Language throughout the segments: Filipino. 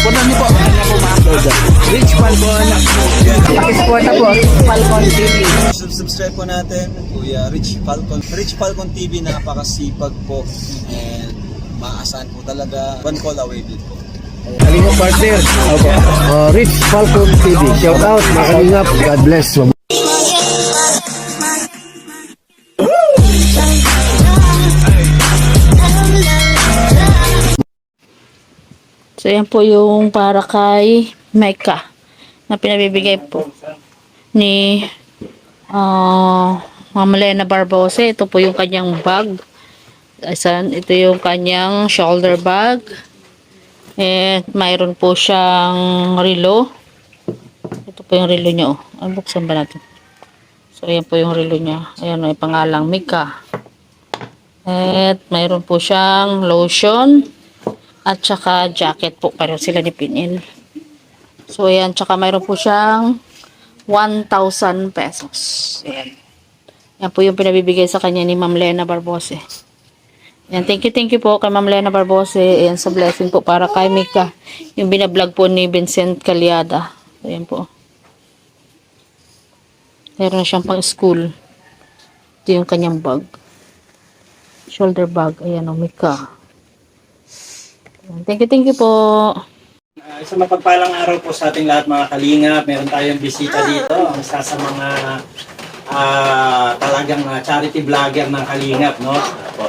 Supportan niyo po. Kanya po ma-upload. Rich Falcon. Pakisupport na po. Rich Falcon TV. Subscribe po natin, Kuya Rich Falcon. Rich Falcon TV, napakasipag po. And maasahan po talaga. One call away din po. Kalingap partner. Opo. Rich Falcon TV. Shout out. Mga kalingap. God bless. So, yan po yung para kay Micah na pinabibigay po ni Ma'am Lena Barbose. Ito po yung kanyang bag. Ito yung kanyang shoulder bag. And mayroon po siyang relo. Ito po yung relo niya. Oh. Ay, buksan ba natin? So, yan po yung relo niya. Ayan, may pangalang Micah. At mayroon po siyang lotion. At saka jacket po. Pareho sila ni Pinil. So, ayan. Tsaka mayroon po siyang 1,000 pesos. Ayan. Yan po yung pinabibigay sa kanya ni Ma'am Lena Barbose. Ayan. Thank you po kay Ma'am Lena Barbose. Ayan, sa blessing po para kay Micah. Yung binablog po ni Vincent Calyada. Ayan po. Meron na siyang pang school. Ito yung kanyang bag. Shoulder bag. Ayan o, Micah. Thank you po. Isang mapagpalang araw po sa ating lahat mga kalingap. Meron tayong bisita dito. Ang isa sa mga talagang charity vlogger ng kalingap, no?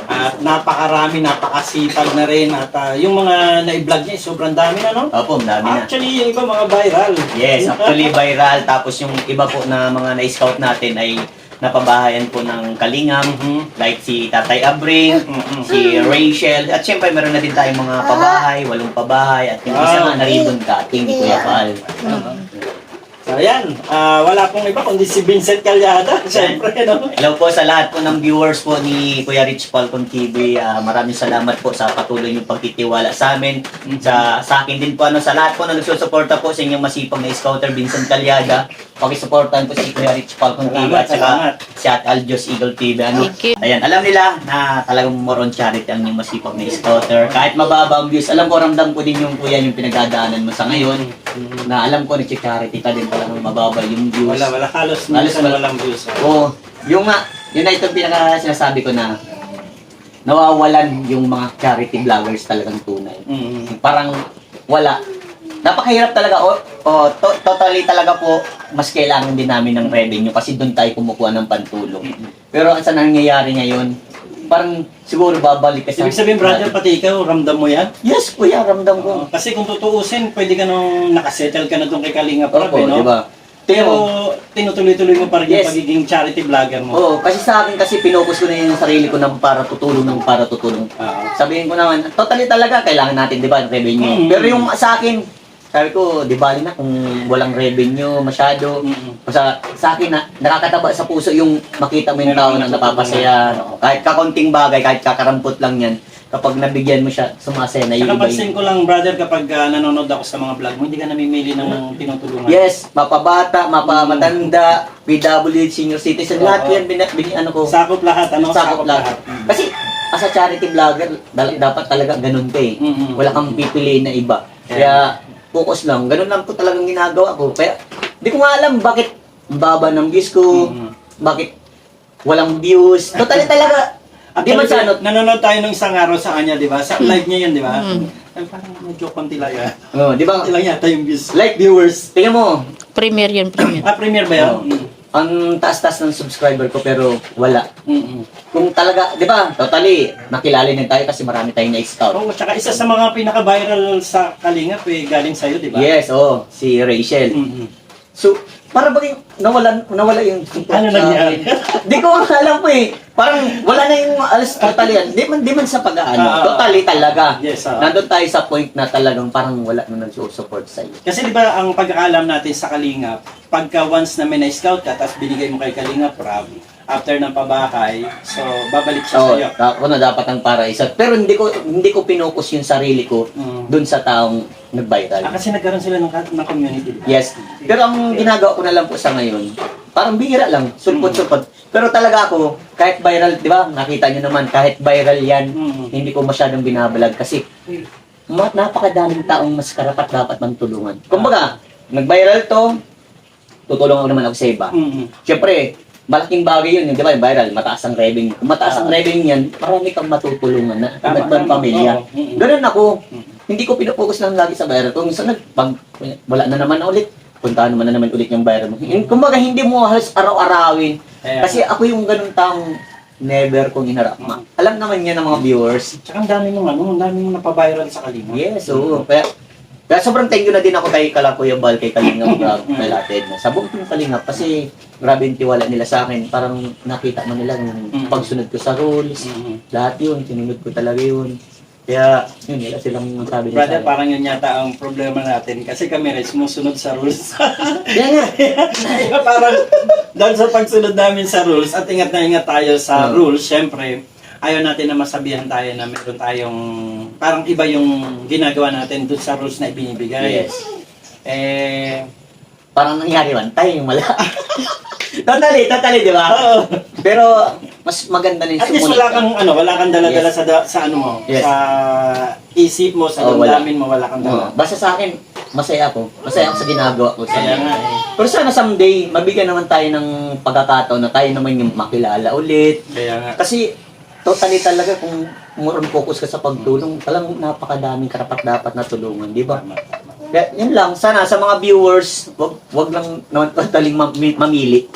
At napakarami, napakasipag na rin. At yung mga na-vlog niya, sobrang dami na, no? Opo, dami na. Actually, yung iba mga viral. Yes, actually viral. Tapos yung iba po na mga na-scout natin ay napabahayan po ng Kalingam. Like si Tatay Abring, si Rachel. At syempre, meron na din tayong mga pabahay, 8 pabahay. At yung isa nga na-ribbon cutting ni Kuya Paal. So, ayan. Wala pong iba kundi si Vincent Calyada. Syempre, no? Hello po sa lahat po ng viewers po ni Kuya Rich Falcon TV. Maraming salamat po sa patuloy niyong pagtitiwala sa amin. Sa akin din po, sa lahat po na nagsusuporta po sa inyong masipag na scouter Vincent Calyada. Pakisuportahan po si Kuya Rich Falcon TV at saka si At Aljos Eagle TV. Ayan, alam nila na talagang moron charity ang inyong masipag na scouter. Kahit mababa ang views, alam ko, ramdam ko din yung kuya yung pinagdadaanan mo sa ngayon. Na alam ko, nag-charity ka din talagang mababa yung views. Wala. Halos walang views. Oo. Yun na itong pinaka sinasabi ko na nawawalan yung mga charity vloggers talagang tunay. Parang wala. Napakahirap talaga. Totally talaga po, mas kailangan din namin ng revenue kasi doon tayo kumukuha ng pantulong. Pero sa nangyayari ngayon, parang siguro babalik ka sa... Ibig sabihin, brother, pati ikaw, ramdam mo yan? Yes, kuya, ramdam ko. Kasi kung tutuusin, pwede ka nung nakasettle ka na doon kay Kalinga Prab, Opo, no? diba? Pero tinutuloy-tuloy mo pa rin yung Yes. pagiging charity vlogger mo. Oo, kasi sa akin kasi pinocus ko na yung sarili ko ng para tutulong. Sabihin ko naman, totally talaga, kailangan natin, di ba, revenue. Pero yung sa akin, sabi ko, di bali na kung walang revenue masyado. Sa akin, nakakataba sa puso yung makita mo yung tao na napapasaya. Kahit kakonting bagay, kahit kakarampot lang yan. Kapag nabigyan mo siya, sumasaya na yung iba Nakapansin ko lang, brother, kapag nanonood ako sa mga vlog mo, hindi ka namimili ng tinutulungan. Yes, mapabata, mapamatanda, PWD, senior citizen, lahat yan, ko. Sakop lahat, ano? Sakop lahat. Kasi, as a charity vlogger, dapat talaga ganun ka eh. Wala kang pipiliin na iba. Kaya, focus lang. Ganun lang po talagang ginagawa ko. Kaya, di ko nga alam bakit baba ng views ko, bakit walang views. Totally talaga. Di man sa ano, nanonood tayo ng isang araw sa kanya, di ba? Sa live niya yun, di ba? Ay, parang medyo konti lang yan. di ba? Konti lang yata yung views. Like viewers. Tingnan mo, Premier yun, premier. Premier ba yun? ang taas-taas ng subscriber ko pero wala. Kung talaga, di ba? Totally, nakilala din tayo kasi marami tayong na-scout. Oo, tsaka isa sa mga pinaka-viral sa Kalingap, galing sa'yo, di ba? Yes, si Rachel. So, para ba nawala yung... Ano nangyari? Di ko alam po eh. Parang wala na yung alas totally yan. Di man sa pag-aano. Totally talaga. Yes, nandun tayo sa point na talagang parang wala na nag-support sa'yo. Kasi di ba ang pagkakalam natin sa Kalingap, pagka once na may na-scout ka, tapos binigay mo kay Kalingap, after ng pabahay, so babalik siya sa'yo. Ako na dapat ang para isa. Pero hindi ko pinukus yung sarili ko dun sa taong nag-viral. Kasi nagkaroon sila ng community. Yes. Pero ang ginagawa ko na lang po sa ngayon, parang bihira lang, sulpot-sulpot. Pero talaga ako, kahit viral, di ba, nakita nyo naman, kahit viral yan, hindi ko masyadong binabalag kasi napakadaming taong mas karapat dapat magtulungan. Kumbaga, nag-viral to, tutulungan ko naman ako sa iba. Siyempre, malaking bagay yun, di ba? Viral, mataas ang revenue. Kung mataas ang revenue yan, marami kang matutulungan na. Iba't ibang pamilya. Ganun ako. Hindi ko pinupokus lang lagi sa viral. Kung minsan, pag wala na naman ulit, puntahan mo na naman ulit yung viral mo. Kumbaga, hindi mo halos araw-arawin. Kasi ako yung ganun taong never kong inharap. Alam naman yan ng mga viewers. Tsaka ang dami mong napaviral sa Kalinga. Yes, oo. Kaya sobrang thank you na din ako kay Kuya Bal, kay Kalingap, kay Lated. Sa buong team Kalingap, kasi grabe yung tiwala nila sa akin. Parang nakita mo nila yung pagsunod ko sa rules. Lahat yun, sinunod ko talaga yun. Kaya, yun, nila silang sabi nila Brother, sa akin. parang yun yata ang problema natin. Kasi kami rin sumusunod sa rules. Kaya nga, Kaya parang dahil sa pagsunod namin sa rules at ingat na ingat tayo sa rules, syempre, ayaw natin na masabihan tayo na meron tayong parang iba yung ginagawa natin doon sa rules na ibinibigay. yes. Parang nangyari man, tayo yung mala. totally, di ba? Pero, mas maganda na yung at least wala kang dala-dala sa ano mo, Yes. sa isip mo, sa damdamin mo, wala kang dala. Basta sa akin, masaya ako. Masaya ako sa ginagawa ko. Kaya nga Pero sana someday, mabigyan naman tayo ng pagkakataon na tayo naman yung makilala ulit. Kaya nga. Kasi, totally talaga kung more on focus ka sa pagtulong, talagang napakadaming karapat-dapat na tulungan, di ba? Kaya, yun lang, sana sa mga viewers, wag lang naman totaling mamili.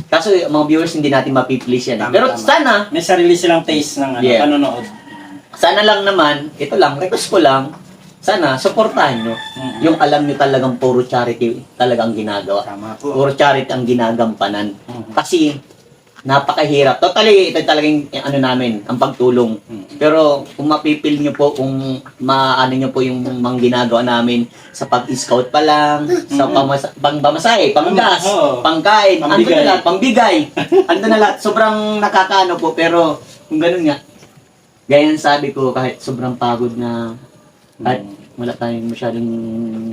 Kaso mga viewers hindi natin mapiplease yan. Pero sana, may sarili silang taste ng panonood. sana lang naman, ito lang, request ko lang, sana, supportahan nyo. Yung alam nyo talagang puro charity talagang ginagawa. Tama po. Puro charity ang ginagampanan. Kasi, napakahirap. Totally, ito talagang namin, ang pagtulong. Pero kung mapipil nyo po, kung maano nyo po yung mga ginagawa namin sa pag-scout pa lang, sa pangbamasay, panggas, pangkain, ando na lahat, pangbigay. Ando na lahat. Sobrang nakakaano po, pero kung ganun nga, gaya ng sabi ko, kahit sobrang pagod na, kahit wala tayong masyadong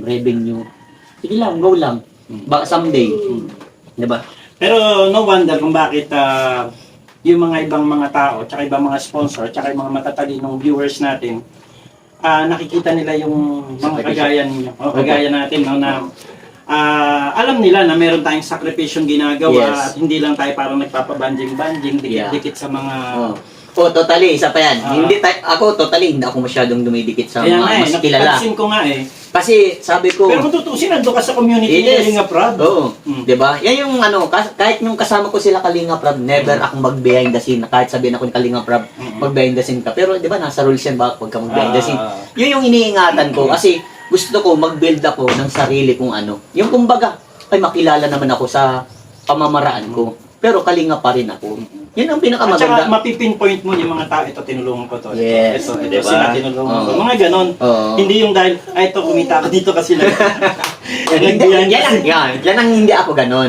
revenue, sige lang, go lang. Baka someday. Diba? Pero no wonder kung bakit yung mga ibang mga tao, tsaka ibang mga sponsor, tsaka yung mga matatalinong viewers natin, nakikita nila yung mga kagaya ninyo, kagaya natin, no, na alam nila na meron tayong sakripisyong ginagawa at hindi lang tayo parang nagpapabanjing-banjing, dikit-dikit sa mga... totally, isa pa yan. Ako totally, hindi ako masyadong dumidikit sa mga mas kilala. Napansin ko nga Kasi sabi ko... Pero kung tutusin, nandun ka sa community ni Kalingap Rob. Oo. Diba? Yan yung kahit yung kasama ko sila Kalingap Rob, never akong mag-behind the scene. Kahit sabihin ako ni Kalingap Rob, mag-behind the scene ka. Pero diba, nasa rules yan ba, huwag ka mag-behind the scene. Yun yung iniingatan ko. Kasi gusto ko mag-build ako ng sarili kung ano. Yung kumbaga, ay makilala naman ako sa pamamaraan ko. Pero Kalingap pa rin ako. Yun ang At pinakamaganda. saka mapipinpoint mo yung mga tao, ito tinulungan ko to. Yes, Ito diba? sila tinulungan ko. Mga ganon. Hindi yung dahil, ito kumita ako dito kasi lang. Yan ang hindi ako ganon.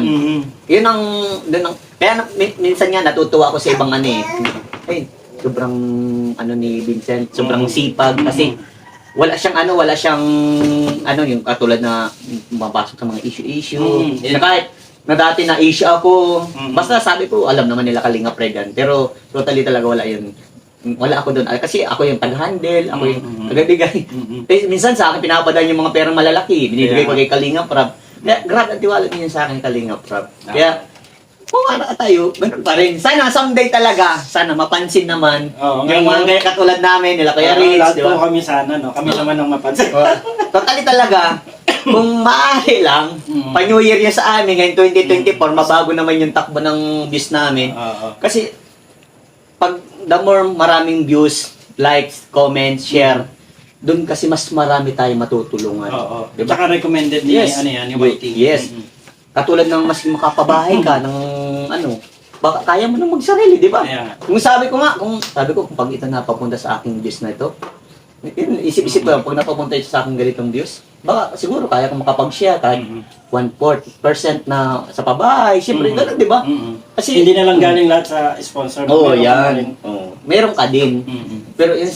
Yun ang, kaya minsan nga natutuwa ako sa ibang sobrang ni Vincent, sobrang sipag kasi wala siyang yung katulad na mapasok sa mga issue. Na kahit na dati na issue ako, basta sabi ko, alam naman nila Kalingap Regan, pero totally talaga wala yun. Wala ako doon. Kasi ako yung tag-handle, ako yung taga-bigay. Minsan sa akin pinapadaan yung mga perang malalaki, binibigay ko kay Kalingap Rob. Kaya grabe ang tiwala niyo sa akin Kalingap Rob. Kaya kung tayo, ganun pa rin. Sana someday talaga, sana mapansin naman yung mga gaya katulad namin, nila Kuya Rich, lahat po kami sana, no? Kami naman ang mapansin. Totally talaga, kung maaari lang, pa-New Year niya sa amin, ngayon 2024, mabago naman yung takbo ng views namin. Kasi, pag the more maraming views, likes, comments, share, doon kasi mas marami tayong matutulungan. Diba? Tsaka recommended ni, ni YT. Yes. Katulad ng mas makapabahay ka ng baka kaya mo nang magsarili, di ba? Kung sabi ko kung pag ito napapunta sa aking views na ito, isip-isip ko lang, pag napapunta ito sa aking ganitong views, baka siguro kaya kong makapag-share kahit 1/4% na sa pabahay, siyempre, gano'n, di ba? Kasi hindi na lang galing lahat sa sponsor. Yan. Meron ka din. Pero yun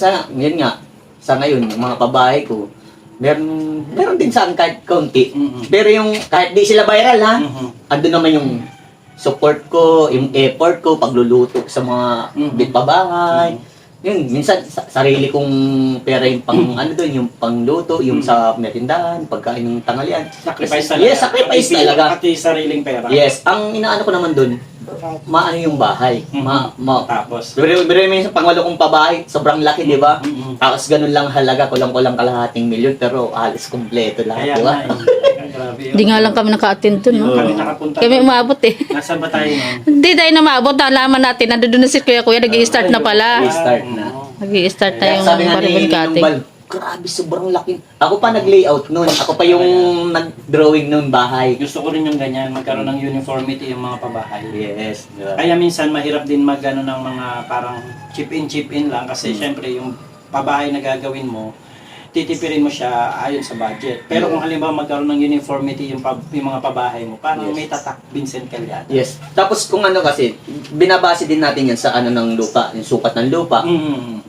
nga, sa ngayon, yung mga pabahay ko, meron din saan kahit konti. Pero yung kahit di sila viral andun naman yung support ko, yung effort ko, pagluluto sa mga bitpabahay, Yun, minsan sarili kong pera yung pang ano doon, yung pangluto, yung sa merindahan, pagkain ng tanghalian. Sacrifice talaga. Yes, sacrifice talaga. Pati sariling pera. Yes, ang inaano ko naman doon, maano yung bahay. Tapos. Pero minsan pangwalo kong pabahay, sobrang laki, di ba? Mhm. Tapos ganun lang halaga, kulang-kulang kalahating milyon, pero alis kompleto lahat, Kaya di ba? na Grabe yun. Hindi nga lang kami naka-attend dun, no? Kami nakapunta. Kami umabot eh. Nasa ba tayo nun? Hindi tayo na maabot. Nalaman natin. Nandun na si Kuya. Nag-i-start na pala. I-start na. Nag-i-start na Kaya yung sabi nga ni ribbon Ninong cutting. Bal, grabe, sobrang laki. Ako pa nag-layout nun. Ako pa yung nag-drawing nun bahay. Gusto ko rin yung ganyan, magkaroon ng uniformity yung mga pabahay. Yes. Diba? Kaya minsan mahirap din magano ng mga parang chip in lang kasi syempre yung pabahay na gagawin mo, titipirin mo siya ayon sa budget. Pero kung halimbawa magkaroon ng uniformity yung mga pabahay mo, parang Yes. may tatak Vincent Calyada. Yes. Tapos kung ano kasi, binabase din natin yan sa ano ng lupa, yung sukat ng lupa.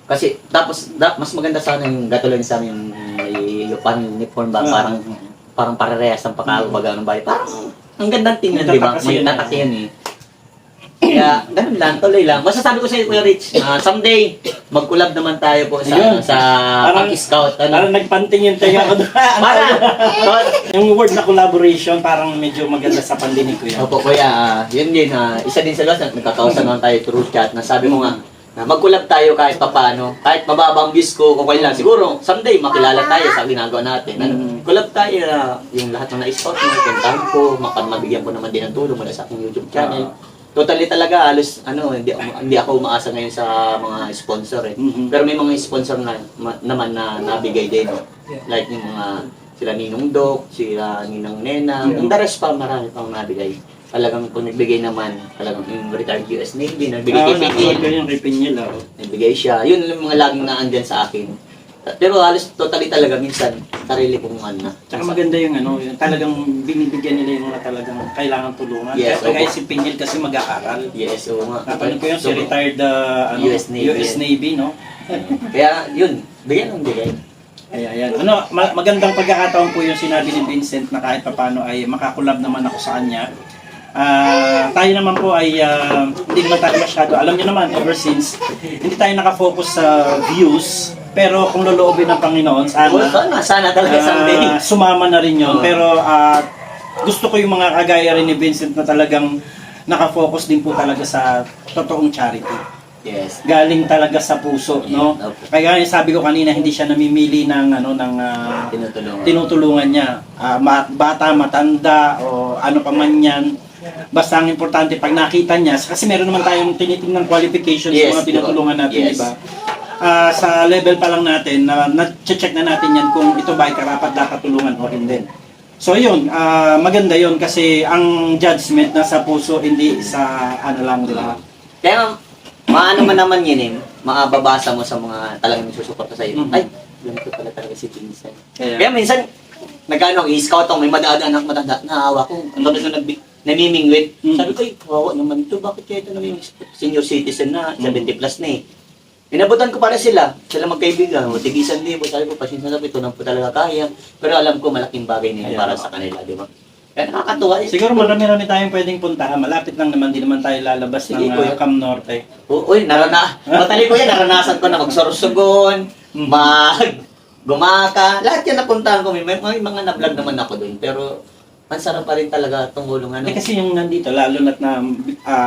Kasi tapos mas maganda sana yung gatulad sa amin yung may lupa ng uniform ba, parang parehas ng pagkakabaga ng bahay. Parang ang gandang tingnan, May di ba? tatak kasi May yun, tatak yan eh. Kaya, ganun lang, tuloy lang. Masasabi ko sa iyo, Kuya Rich, someday, mag-collab naman tayo po sa, Ayun. sa Parang- Pang-Scout. Parang nagpanting yung tayo ko doon. Para, Yung word na collaboration parang medyo maganda sa pandinig ko yan. Opo, Kuya, yun din, isa din sa lawas, nagkakausan naman tayo through chat, na sabi mo nga, na mag-collab tayo kahit papaano, kahit mababang views ko, kung kailan, siguro, someday, makilala tayo sa ginagawa natin. Ano, collab tayo na yung lahat ng na-scout mo, puntahan ko, mabigyan ko naman din ng tulong mula sa aking YouTube channel. Totally talaga, halos, hindi ako umaasa ngayon sa mga sponsor eh. Pero may mga sponsor naman na nabigay din. Like yung mga, sila Ninong Doc, sila Ninang Nena, yung the rest pa, marami pang nabigay. Talagang kung nagbigay naman, talagang yung retired US Navy, nagbigay kay Pinyel. Yung kay Pinyel, Nagbigay siya. Yun yung mga laging naandyan sa akin. Pero halos totally talaga minsan, sarili kong ano na. Tsaka maganda yung yung talagang binibigyan nila yung mga talagang kailangan tulungan. Yes, Kaya opo. si Pinyel kasi mag-aaral. Yes, oo nga. Napanood ko yung si So, retired US Navy. no? Kaya yun, bigyan ng bigay. Kaya yan. Magandang pagkakataon po yung sinabi ni Vincent na kahit papano ay makakulab naman ako sa kanya. Tayo naman po ay hindi naman tayo masyado, alam niyo naman, ever since, hindi tayo nakafocus sa views, pero kung loloobin ng Panginoon, Sana talaga someday. sumama na rin yun. Pero gusto ko yung mga kagaya rin ni Vincent na talagang nakafocus din po talaga sa totoong charity. Yes. Galing talaga sa puso, no? Opo. Kaya sabi ko kanina, hindi siya namimili ng Tinutulungan. tinutulungan niya. Bata, matanda, o ano pa man yan. Basta ang importante, pag nakita niya, kasi meron naman tayong tinitingnan qualifications Yes, sa mga tinutulungan natin, yes. di ba? Sa level pa lang natin, na-check na natin yan kung ito ba ay karapat dapat tulungan o hindi. So yun, maganda yun kasi ang judgment nasa puso, hindi sa ano lang, di ba? Kaya maano man naman yun eh, makababasa mo sa mga talagang nagsusuporta sa iyo. Mhm. Ay, ganito pala talaga si Vincent. Kaya- Kaya minsan, i-scout ako, may madadaan ako matanda, naawa ko. Ang dami na namimingwit. Mhm. Sabi ko, ay, kawawa naman ito, bakit kaya ito naman yung senior citizen na, 70 plus na eh. Inabutan ko para sila magkaibigan, o tigisan din po, sabi ko, pasensya na po, ito na po talaga kaya. Pero alam ko, malaking bagay na yun para sa kanila, di ba? Kaya nakakatuwa eh. Siguro marami-rami taying pwedeng puntahan. Malapit lang naman, di naman tayo lalabas Sige, ng kuya. Cam Norte. Uy, matali ko yan, naranasan ko na magsorsogon, gumaka, lahat yan napuntahan ko. May mga na-vlog naman ako doon, pero ang sarap pa rin talaga tumulong ano. Hindi kasi yung nandito, lalo na't na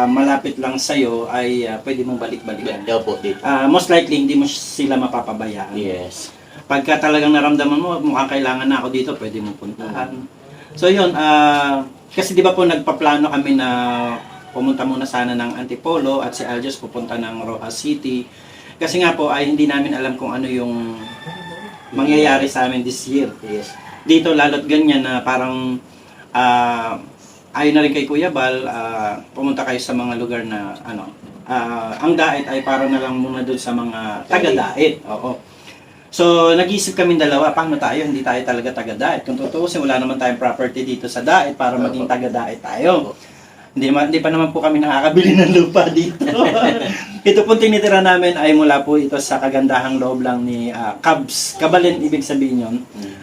malapit lang sa'yo, ay pwede mong balik-balikan. Daw po dito. Most likely, hindi mo sila mapapabayaan. Yes. Pagka talagang naramdaman mo, mukhang kailangan na ako dito, pwede mong puntahan. So yun, kasi di ba po nagpaplano kami na pumunta muna sana ng Antipolo at si Aljos pupunta ng Rojas City. Kasi nga po ay hindi namin alam kung ano yung mangyayari sa amin this year. Yes. Dito lalo't ganyan na parang ayon na rin kay Kuya Bal, pumunta kayo sa mga lugar na ang daet ay para na lang muna doon sa mga taga-daet. Oo. So, nag-isip kami dalawa, paano tayo? Hindi tayo talaga taga-daet. Kung tutuusin, wala naman tayong property dito sa daet para maging taga-daet tayo. Hindi pa naman po kami nakakabili ng lupa dito. Ito pong tinitira namin ay mula po ito sa kagandahang loob lang ni Cubs. Kabalin, ibig sabihin yun.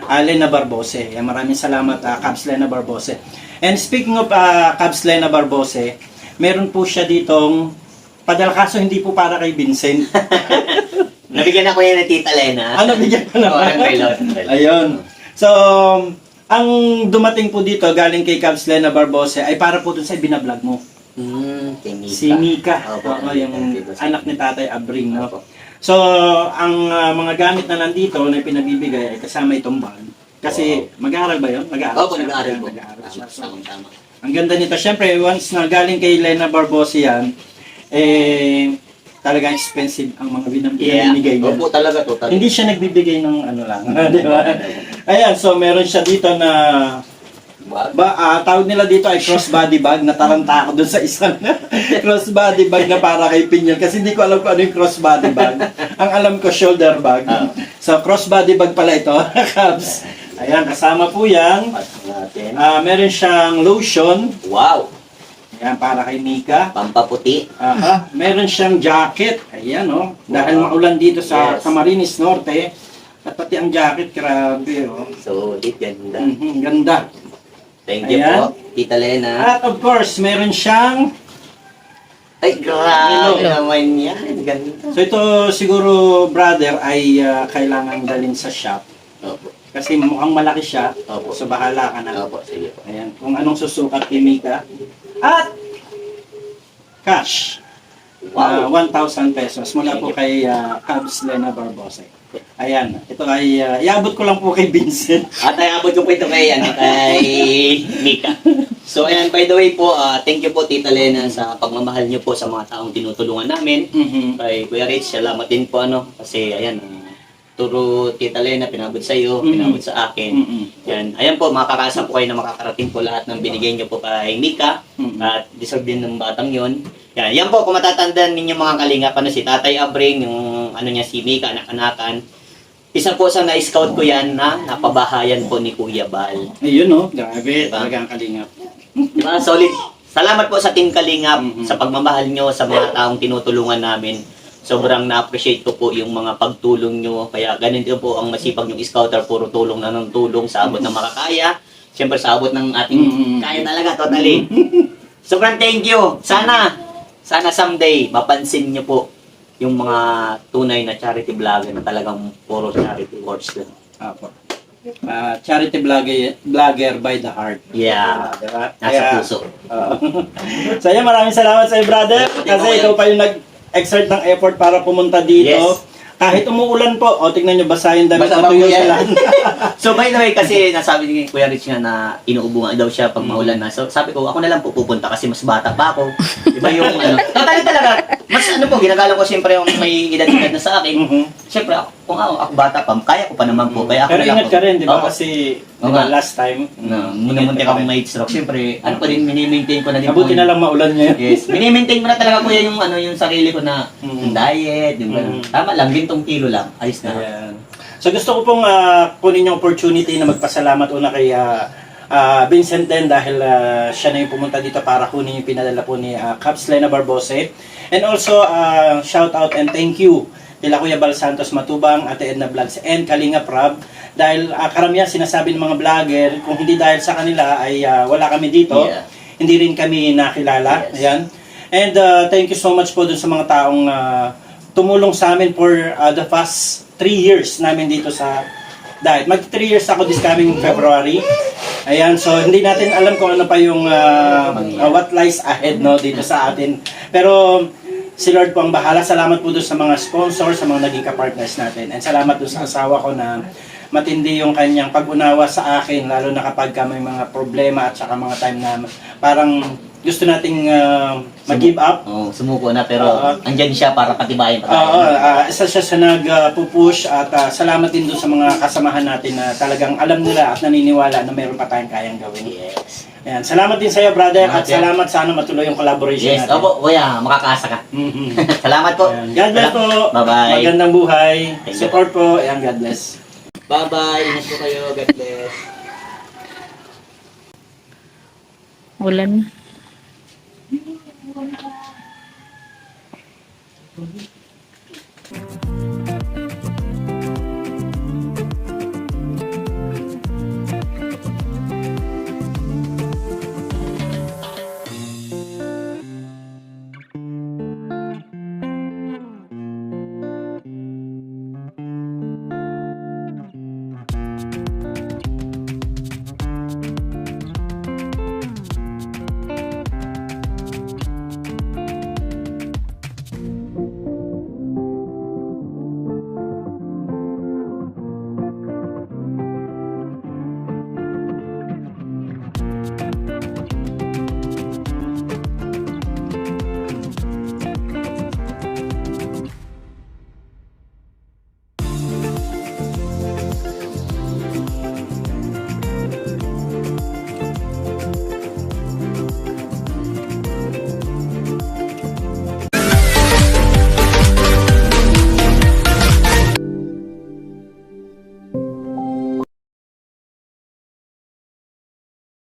Lena Barbose. Maraming salamat, Cubs Lena Barbose. And speaking of Cubs Lena Barbose, meron po siya ditong Padala kaso hindi po para kay Vincent. Nabigyan ako yan ng Tita Lena. Ano, bigyan ko Oo, naman. ng reload. Ayun. So, ang dumating po dito galing kay Cubs Lena Barbosa ay para po dun sa binablog mo. Si Mika. Opo. Oo, yung anak ni Tatay Abring. No? Opo. So, ang mga gamit na nandito na pinabibigay ay kasama itong bag. Kasi mag-aaral ba yun? Mag-aaral Opo, siya. nag-aaral po. Nag-aaral siya. So, Tama. ang ganda nito. Siyempre, once na galing kay Lena Barbosa yan, talagang expensive ang mga binibigay niya. Opo, talaga to. Hindi siya nagbibigay ng ano lang. Di ba? Ayan, so meron siya dito na tawag nila dito ay crossbody bag. Nataranta ako dun sa isang crossbody bag na para kay Pinyon. Kasi hindi ko alam kung ano yung crossbody bag. Ang alam ko, shoulder bag. So, crossbody bag pala ito, Cubs. Ayan, kasama po yan. Meron siyang lotion. Wow! Ayan, para kay Mika. Pampaputi. Aha, meron siyang jacket. Ayan, oh. Dahil maulan dito sa Yes. Camarines Norte. At pati ang jacket, grabe, oh. Solid, ganda. Ganda. Thank you Ayan. po, Tita Lena. At of course, meron siyang... Ay, grabe Hello. naman yan. Ganda. So ito siguro, brother, ay kailangan dalhin sa shop. Opo. Kasi mukhang malaki siya. Opo. So bahala ka na. Opo, sige po. Ayan, kung anong susukat kay Mika. At cash. Wow. 1,000 pesos mula po kay Cubs Lena Barbosa. Ayan, ito ay iabot ko lang po kay Vincent. At ay abot ko po ito kay Mika. So, ayan, by the way po, thank you po, Tita Lena, sa pagmamahal niyo po sa mga taong tinutulungan namin. Kay Kuya Rich, salamat din po, kasi, ayan, turo Tita Lena, pinabot sa iyo, pinabot sa akin. Yan. Ayan po, makakasa po kayo na makakarating po lahat ng binigay niyo po kay Mika. At deserve din ng batang yon. Yan po, kung matatandaan ninyo mga kalingap, si Tatay Abring, yung niya si Mika, anak-anakan. Isa po sa na-scout ko yan na napabahayan po ni Kuya Bal. Ayun, no? Grabe, talagang kalingap. Diba? Solid. Salamat po sa Team Kalingap sa pagmamahal nyo sa mga taong tinutulungan namin. Sobrang na-appreciate ko po yung mga pagtulong nyo. Kaya ganun din po ang masipag yung scouter. Puro tulong na ng tulong sa abot ng makakaya. Siyempre sa abot ng ating kaya talaga, totally. Sobrang thank you. Sana someday mapansin nyo po yung mga tunay na charity vlogger na talagang puro charity works din. Apo. Charity vlogger by the heart. Yeah. Diba? Nasa puso. So ayan, maraming salamat sa iyo, brother. Kasi ikaw pa yung nag-exert ng effort para pumunta dito. Yes. Kahit umuulan po, tignan nyo, basa yung damit, Basa pa matuyo po yan. sila. So by the way, kasi nasabi ni Kuya Rich nga na inuubo nga daw siya pag maulan na. So sabi ko, ako na lang po pupunta kasi mas bata pa ako. Iba yung Totally talaga. Mas ginagalang ko siyempre yung may edad na sa akin. Siyempre, kung ako bata pa, kaya ko pa naman po. Kaya ako Pero na lang ingat po. ka rin, di ba? Oo. Kasi, di Oo ba, nga. last time, Munti akong may stroke. Siyempre, pa din, mini-maintain ko na din Mabuti na lang maulan niya. Yes. Mini-maintain ko na talaga kuya yung sarili ko na yung diet, yung ganun. Tama lang, 20 kilo lang. Ayos na. Ayan. So gusto ko pong kunin yung opportunity na magpasalamat una kay Vincent din dahil siya na yung pumunta dito para kunin yung pinadala po ni Cubs Lena Barbosa. And also, shout out and thank you kila Kuya Bal Santos Matubang, Ate Edna Vlogs, and Kalinga Prab. Dahil karamihan sinasabi ng mga vlogger, kung hindi dahil sa kanila ay wala kami dito, Yeah. hindi rin kami nakilala. Yes. Ayan. And thank you so much po dun sa mga taong tumulong sa amin for the past 3 years namin dito sa diet. Mag 3 years ako this coming February. Ayan, so hindi natin alam kung ano pa yung what lies ahead no dito sa atin. Pero si Lord po ang bahala. Salamat po doon sa mga sponsors, sa mga naging ka-partners natin. And salamat doon sa asawa ko na matindi yung kanyang pag-unawa sa akin, lalo na kapag may mga problema at saka mga time na parang gusto nating mag-give up. Sumuko na pero andyan siya para patibayin pa tayo. Isa siya sa nag-pupush at salamat din doon sa mga kasamahan natin na talagang alam nila at naniniwala na mayroon pa tayong kayang gawin. Yes. Ayan, salamat din sa iyo, brother, at Salamat, salamat sana matuloy yung collaboration Yes, natin. opo, kuya, makakaasa ka. Salamat po. Ayan. God bless po. Bye-bye. Magandang buhay. Thank you. Support po. Ayan, God bless. Bye-bye. Ingat po kayo. God bless. Ulan.